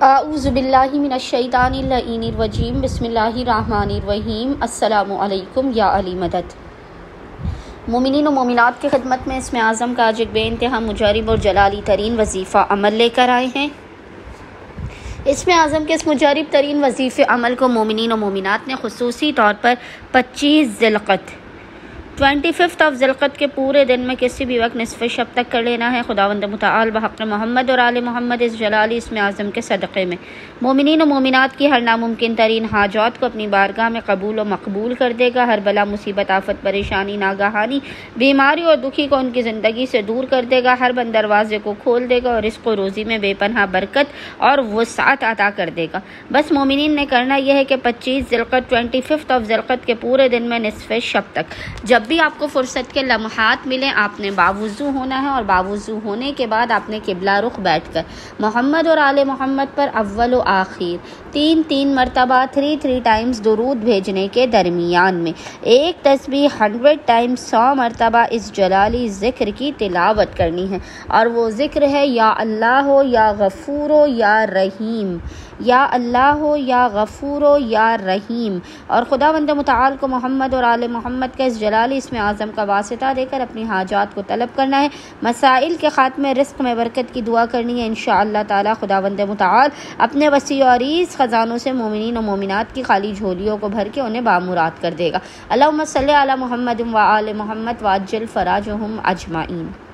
आऊज़ुबिल्लाहि मिनश्शैतानिर्रजीम बिस्मिल्लाहिर्रहमानिर्रहीम। अस्सलामु अलैकुम या अली मदद। मोमिनीन व मोमिनात की खिदमत में इसमें आज़म का आज एक बेइंतहा मुजरिब और जलाली तरीन वजीफ़ा अमल लेकर आए हैं। इसमें आज़म के इस मुजरिब तरीन वजीफ़े अमल को मोमिनीन व मोमिनात ने खुसूसी तौर पर 25 ज़िलक़द 25 ज़िलक़द के पूरे दिन में किसी भी वक्त निसफ़ शब तक कर लेना है। खुदावंद मुतआल बहक़ मोहम्मद और आले मोहम्मद इस जलाली इसमें आज़म के सदक़े में मोमिनीन व मोमिनात की हर नामुमकिन तरीन हाजात को अपनी बारगाह में कबूल व मकबूल कर देगा। हर बला मुसीबत आफत परेशानी नागहानी बीमारी और दुखी को उनकी ज़िंदगी से दूर कर देगा। हर बंद दरवाज़े को खोल देगा और रिज़्क़ व रोज़ी में बेपनाह बरकत और वसाअत अता कर देगा। बस मोमिनीन ने करना यह है कि 25 ज़िलक़द 25 ज़िलक़द के पूरे दिन में निसफ़ शब तक जब भी आपको फुर्सत के लम्हात मिलें आपने बावुज़ू होना है और बावुज़ू होने के बाद आपने किबला रुख बैठकर मोहम्मद और आले मोहम्मद पर अव्वल व आखिर 3 मरतबा 3 टाइम्स दुरूद भेजने के दरमियान में एक तस्बीह 100 टाइम्स 100 मरतबा इस जलाली ज़िक्र की तिलावत करनी है। और वो ज़िक्र है या अल्लाह हो या गफ़ूर हो या रहीम, या अल्लाह हो या गफ़ूर हो या रहीम। और खुदावंद मुतआल को मोहम्मद और आले मोहम्मद का इस जलाली इसमें आज़म का वासिता देकर अपनी हाजात को तलब करना है। मसाइल के ख़ात्मे रिज़्क़ में बरकत की दुआ करनी है। इंशाअल्लाह ताला खुदावंद मुतआल अपने वसी और अरीज़ ख़ज़ानों से मोमिनीन व मोमिनात की खाली झोलियों को भर के उन्हें बामुराद कर देगा। अल्लाहुम्मा सल्लि अला मुहम्मद व आले मुहम्मद वाज्जिल फ़राजहुम अजमाइन।